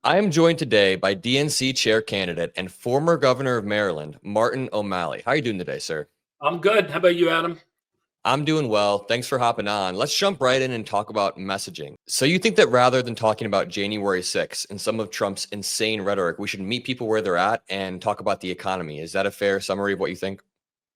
I am joined today by DNC chair candidate and former governor of Maryland, Martin O'Malley. How are you doing today, sir? I'm good. How about you, Adam? I'm doing well. Thanks for hopping on. Let's jump right in and talk about messaging. So you think that rather than talking about January 6th and some of Trump's insane rhetoric, we should meet people where they're at and talk about the economy. Is that a fair summary of what you think?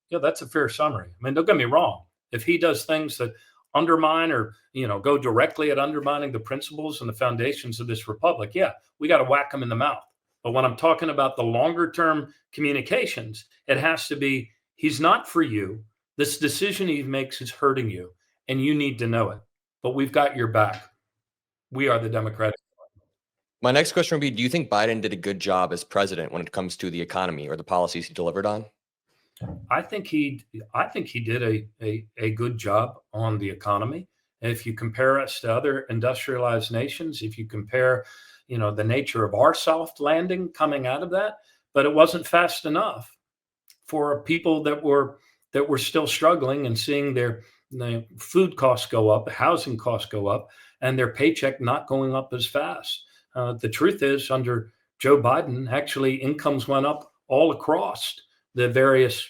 Yeah, that's a fair summary. I mean, don't get me wrong. If he does things that undermine or, go directly at undermining the principles and the foundations of this republic, yeah, we got to whack him in the mouth. But when I'm talking about the longer term communications, it has to be he's not for you. This decision he makes is hurting you, and you need to know it. But we've got your back. We are the Democratic. My next question would be, do you think Biden did a good job as president when it comes to the economy or the policies he delivered on? I think he did a good job on the economy. If you compare us to other industrialized nations, if you compare, the nature of our soft landing coming out of that, but it wasn't fast enough for people that were still struggling and seeing their food costs go up, housing costs go up, and their paycheck not going up as fast. The truth is, under Joe Biden, actually incomes went up all across the various,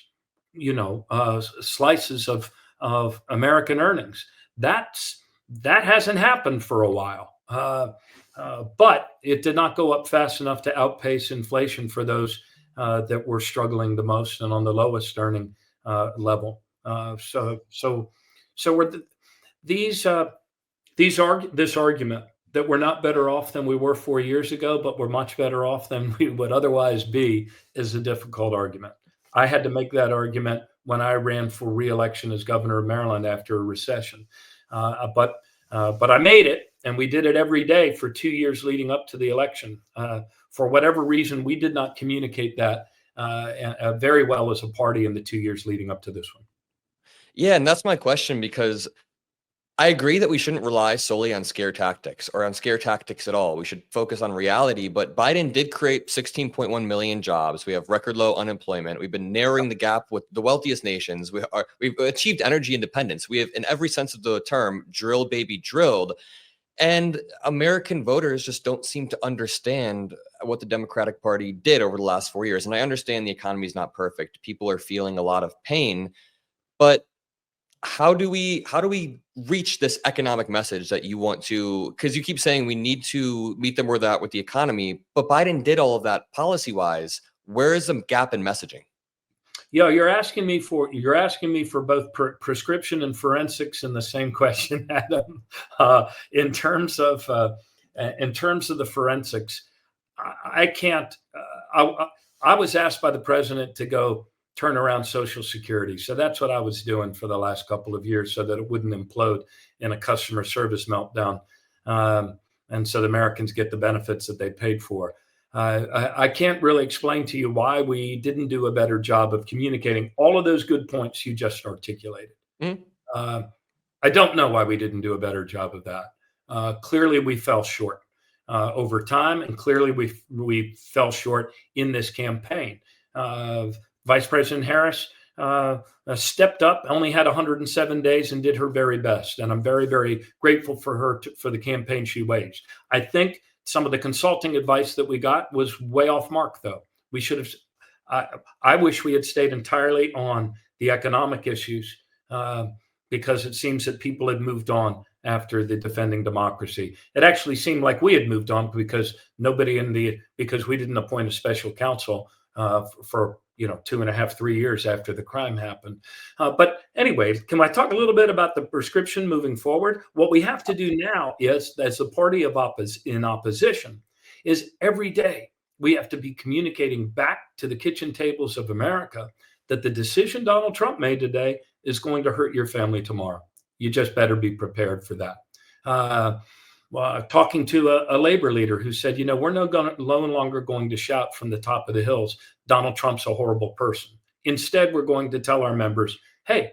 slices of American earnings. That hasn't happened for a while, but it did not go up fast enough to outpace inflation for those that were struggling the most and on the lowest earning level. So we're this argument that we're not better off than we were 4 years ago, but we're much better off than we would otherwise be, is a difficult argument. I had to make that argument when I ran for re-election as governor of Maryland after a recession, but I made it, and we did it every day for 2 years leading up to the election. For whatever reason, we did not communicate that very well as a party in the 2 years leading up to this one. Yeah, and that's my question, because I agree that we shouldn't rely solely on scare tactics or on scare tactics at all. We should focus on reality. But Biden did create 16.1 million jobs. We have record low unemployment. We've been narrowing the gap with the wealthiest nations. We've achieved energy independence. We have, in every sense of the term, drill baby drilled. And American voters just don't seem to understand what the Democratic Party did over the last 4 years. And I understand the economy is not perfect. People are feeling a lot of pain, but how do we reach this economic message that you want to, because you keep saying we need to meet them where they're at with the economy, but Biden did all of that policy wise. Where is the gap in messaging? Yeah, you're asking me for both prescription and forensics in the same question, Adam. In terms of the forensics, I can't. I was asked by the president to go turn around Social Security. So that's what I was doing for the last couple of years so that it wouldn't implode in a customer service meltdown. And so the Americans get the benefits that they paid for. I can't really explain to you why we didn't do a better job of communicating all of those good points you just articulated. I don't know why we didn't do a better job of that. Clearly, we fell short over time, and clearly we fell short in this campaign. Vice President Harris stepped up, only had 107 days, and did her very best. And I'm very, very grateful for her for the campaign she waged. I think some of the consulting advice that we got was way off mark, though. We should have. I wish we had stayed entirely on the economic issues because it seems that people had moved on after the Defending Democracy. It actually seemed like we had moved on because because we didn't appoint a special counsel for 2.5, 3 years after the crime happened. But anyway, can I talk a little bit about the prescription moving forward? What we have to do now is, as a party in opposition, is every day we have to be communicating back to the kitchen tables of America that the decision Donald Trump made today is going to hurt your family tomorrow. You just better be prepared for that. Talking to a labor leader who said, we're no longer going to shout from the top of the hills, Donald Trump's a horrible person. Instead, we're going to tell our members, hey,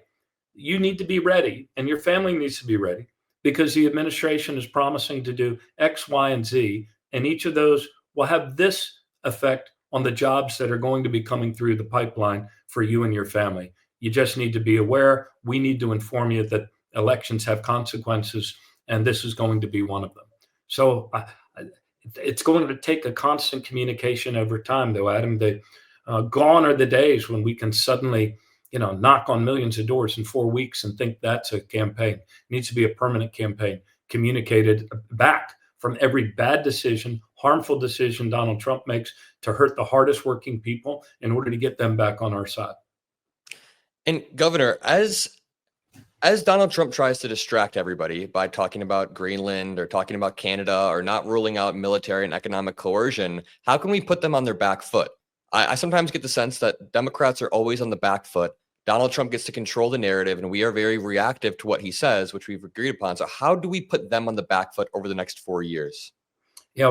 you need to be ready, and your family needs to be ready, because the administration is promising to do X, Y, and Z, and each of those will have this effect on the jobs that are going to be coming through the pipeline for you and your family. You just need to be aware. We need to inform you that elections have consequences, and this is going to be one of them. So it's going to take a constant communication over time, though, Adam. Gone are the days when we can suddenly, knock on millions of doors in 4 weeks and think that's a campaign. It needs to be a permanent campaign, communicated back from every bad decision, harmful decision Donald Trump makes to hurt the hardest working people in order to get them back on our side. And Governor, as Donald Trump tries to distract everybody by talking about Greenland or talking about Canada or not ruling out military and economic coercion, how can we put them on their back foot? I sometimes get the sense that Democrats are always on the back foot. Donald Trump gets to control the narrative, and we are very reactive to what he says, which we've agreed upon. So how do we put them on the back foot over the next 4 years? Yeah,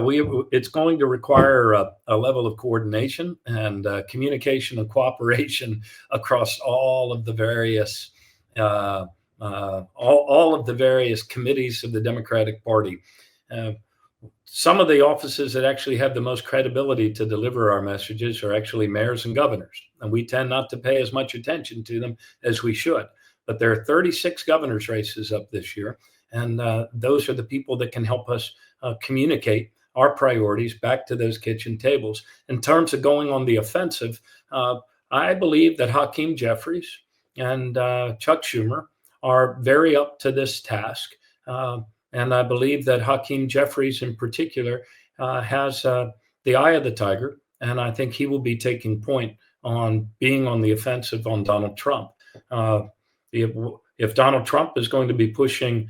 it's going to require a level of coordination and communication and cooperation across all of the various all of the various committees of the Democratic Party. Some of the offices that actually have the most credibility to deliver our messages are actually mayors and governors, and we tend not to pay as much attention to them as we should. But there are 36 governors' races up this year, and those are the people that can help us communicate our priorities back to those kitchen tables. In terms of going on the offensive, I believe that Hakeem Jeffries and Chuck Schumer are very up to this task. And I believe that Hakeem Jeffries in particular has the eye of the tiger. And I think he will be taking point on being on the offensive on Donald Trump. If Donald Trump is going to be pushing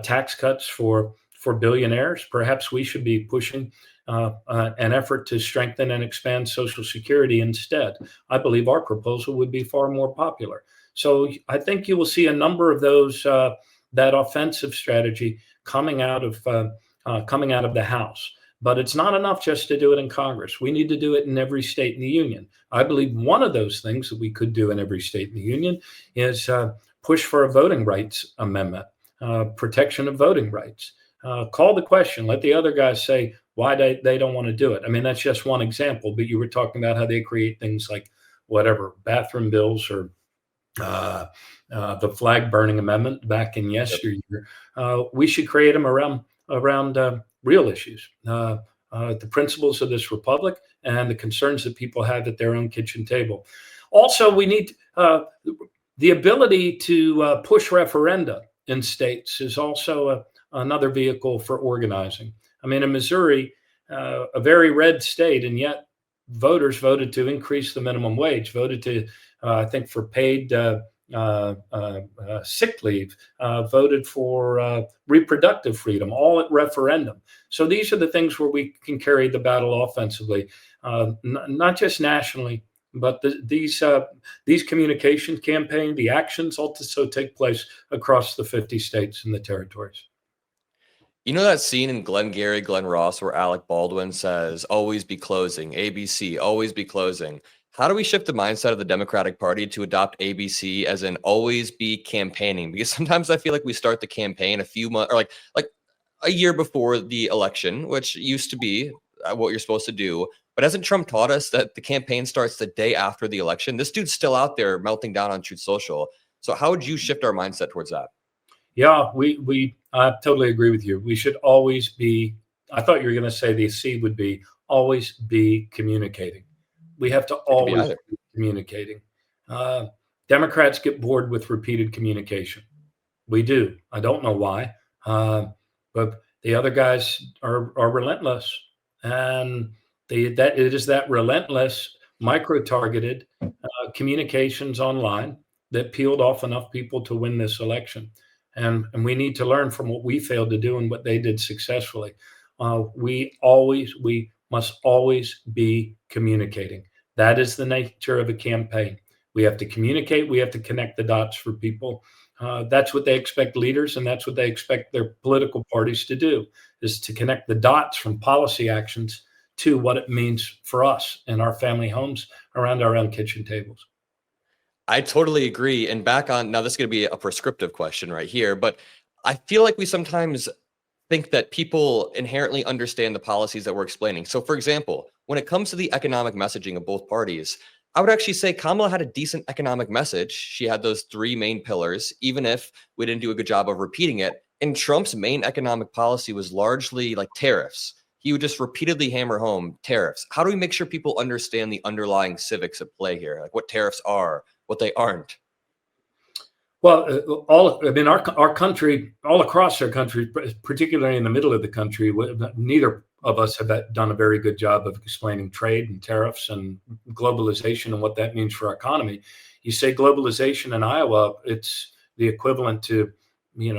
tax cuts for billionaires, perhaps we should be pushing an effort to strengthen and expand Social Security instead. I believe our proposal would be far more popular. So I think you will see a number of those, that offensive strategy coming out of the House. But it's not enough just to do it in Congress. We need to do it in every state in the union. I believe one of those things that we could do in every state in the union is push for a voting rights amendment, protection of voting rights. Call the question. Let the other guys say why they don't want to do it. I mean, that's just one example. But you were talking about how they create things like whatever, bathroom bills or the flag burning amendment back in yesteryear. We should create them around real issues, the principles of this republic and the concerns that people have at their own kitchen table. Also, we need the ability to push referenda in states is also another vehicle for organizing. I mean, in Missouri, a very red state, and yet voters voted to increase the minimum wage, voted to, I think, for paid sick leave, voted for reproductive freedom, all at referendum. So these are the things where we can carry the battle offensively, not just nationally, but these communication campaign, the actions also take place across the 50 states and the territories. You know that scene in Glengarry Glen Ross where Alec Baldwin says, always be closing, ABC, always be closing. How do we shift the mindset of the Democratic Party to adopt ABC as in always be campaigning? Because sometimes I feel like we start the campaign a few months or like a year before the election, which used to be what you're supposed to do. But hasn't Trump taught us that the campaign starts the day after the election? This dude's still out there melting down on Truth Social. So how would you shift our mindset towards that? Yeah, I totally agree with you. We should always be, I thought you were going to say the C would be always be communicating. We have to always be communicating. Democrats get bored with repeated communication. We do. I don't know why, but the other guys are relentless, and it is that relentless, micro-targeted communications online that peeled off enough people to win this election. And we need to learn from what we failed to do and what they did successfully. We must always be communicating. That is the nature of a campaign. We have to communicate. We have to connect the dots for people. That's what they expect leaders, and that's what they expect their political parties to do, is to connect the dots from policy actions to what it means for us and our family homes around our own kitchen tables. I totally agree. And back on, now this is going to be a prescriptive question right here, but I feel like we sometimes think that people inherently understand the policies that we're explaining. So for example, when it comes to the economic messaging of both parties, I would actually say Kamala had a decent economic message. She had those three main pillars, even if we didn't do a good job of repeating it. And Trump's main economic policy was largely like tariffs. he would just repeatedly hammer home tariffs. How do we make sure people understand the underlying civics at play here, like what tariffs are, what they aren't? Well, our country, all across our country, particularly in the middle of the country, neither of us have done a very good job of explaining trade and tariffs and globalization and what that means for our economy. You say globalization in Iowa, it's the equivalent to,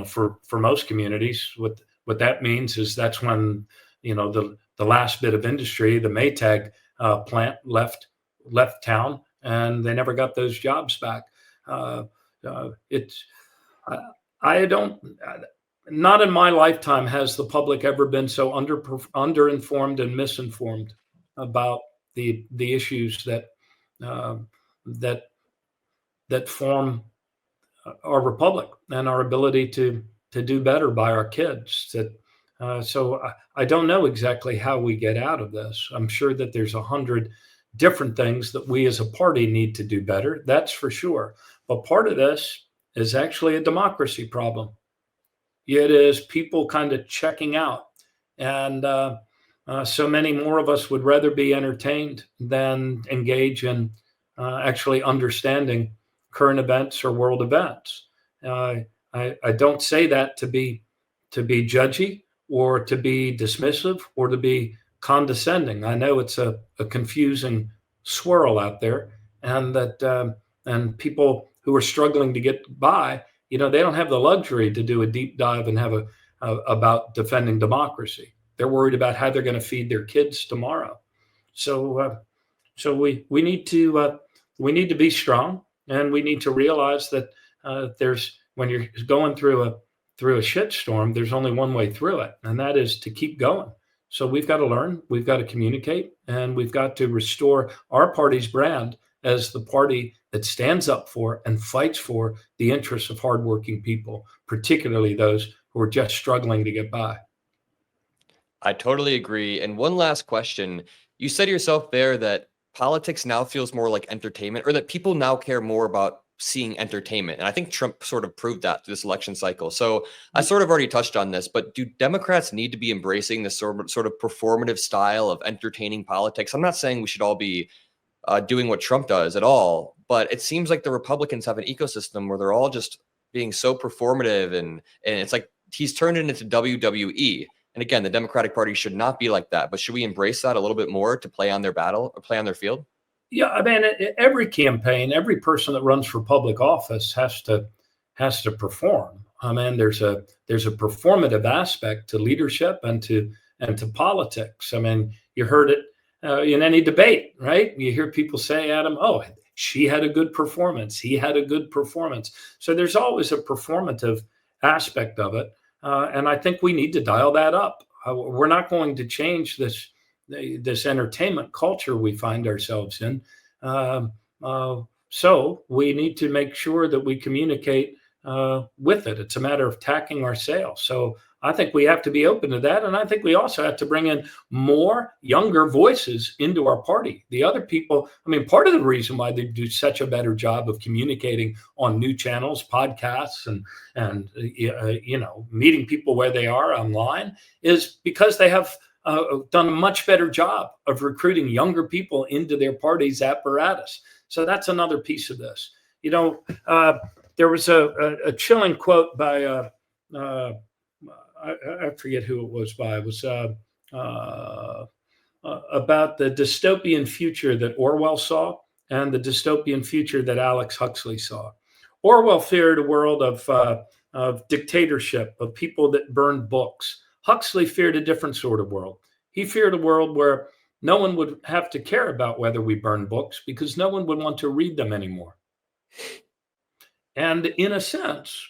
for most communities, what that means is that's when, the last bit of industry, the Maytag plant left town, and they never got those jobs back. I don't, not in my lifetime has the public ever been so underinformed and misinformed about the issues that form our republic and our ability to do better by our kids. So I don't know exactly how we get out of this. I'm sure that there's 100 different things that we as a party need to do better. That's for sure. But part of this is actually a democracy problem. It is people kind of checking out. And so many more of us would rather be entertained than engage in actually understanding current events or world events. I don't say that to be judgy or to be dismissive or to be condescending. I know it's a confusing swirl out there, and that and people who are struggling to get by, they don't have the luxury to do a deep dive and have about defending democracy. They're worried about how they're going to feed their kids tomorrow. So we need to be strong, and we need to realize that when you're going through a shitstorm, there's only one way through it, and that is to keep going. So we've got to learn, we've got to communicate, and we've got to restore our party's brand as the party that stands up for and fights for the interests of hardworking people, particularly those who are just struggling to get by. I totally agree. And one last question. You said yourself there that politics now feels more like entertainment, or that people now care more about seeing entertainment. And I think Trump sort of proved that through this election cycle. So I sort of already touched on this, but do Democrats need to be embracing this sort of performative style of entertaining politics? I'm not saying we should all be doing what Trump does at all, but it seems like the Republicans have an ecosystem where they're all just being so performative, and it's like he's turned it into WWE. And again, the Democratic Party should not be like that, but should we embrace that a little bit more to play on their battle or play on their field? Yeah, I mean, every campaign, every person that runs for public office has to perform. I mean, there's a performative aspect to leadership and to politics. I mean, you heard it in any debate, right? You hear people say, Adam, oh, she had a good performance. He had a good performance. So there's always a performative aspect of it. And I think we need to dial that up. We're not going to change this entertainment culture we find ourselves in. So we need to make sure that we communicate with it. It's a matter of tacking our sail. So I think we have to be open to that. And I think we also have to bring in more younger voices into our party. The other people, I mean, part of the reason why they do such a better job of communicating on new channels, podcasts, and meeting people where they are online is because they have done a much better job of recruiting younger people into their party's apparatus. So that's another piece of this. There was a chilling quote by I forget who it was by. It was about the dystopian future that Orwell saw and the dystopian future that Alex Huxley saw. Orwell feared a world of dictatorship, of people that burned books. Huxley feared a different sort of world. He feared a world where no one would have to care about whether we burn books because no one would want to read them anymore. And in a sense,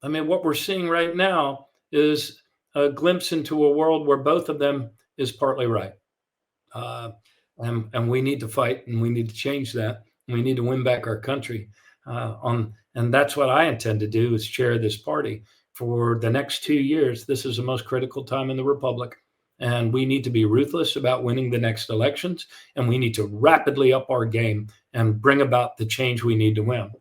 I mean, what we're seeing right now is a glimpse into a world where both of them is partly right. And we need to fight, and we need to change that. We need to win back our country. And that's what I intend to do, is chair this party for the next 2 years. This is the most critical time in the Republic. And we need to be ruthless about winning the next elections. And we need to rapidly up our game and bring about the change we need to win.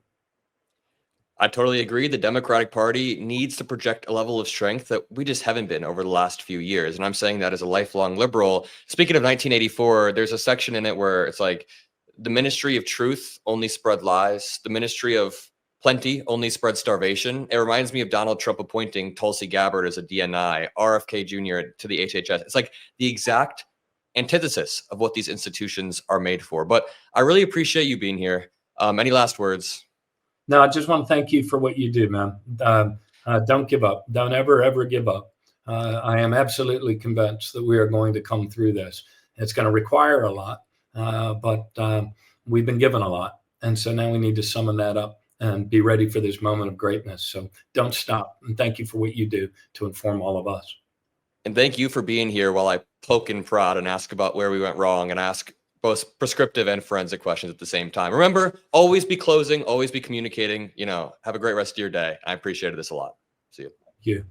I totally agree. The Democratic Party needs to project a level of strength that we just haven't been over the last few years. And I'm saying that as a lifelong liberal. Speaking of 1984, there's a section in it where it's like the ministry of truth only spread lies. The ministry of plenty only spread starvation. It reminds me of Donald Trump appointing Tulsi Gabbard as a DNI, RFK Jr. to the HHS. It's like the exact antithesis of what these institutions are made for. But I really appreciate you being here. Any last words? No, I just want to thank you for what you do, man. Don't give up. Don't ever give up. I am absolutely convinced that we are going to come through this. It's going to require a lot, but we've been given a lot. And so now we need to summon that up and be ready for this moment of greatness. So don't stop. And thank you for what you do to inform all of us. And thank you for being here while I poke and prod and ask about where we went wrong and ask both prescriptive and forensic questions at the same time. Remember, always be closing, always be communicating. Have a great rest of your day. I appreciated this a lot. See you. Thank you.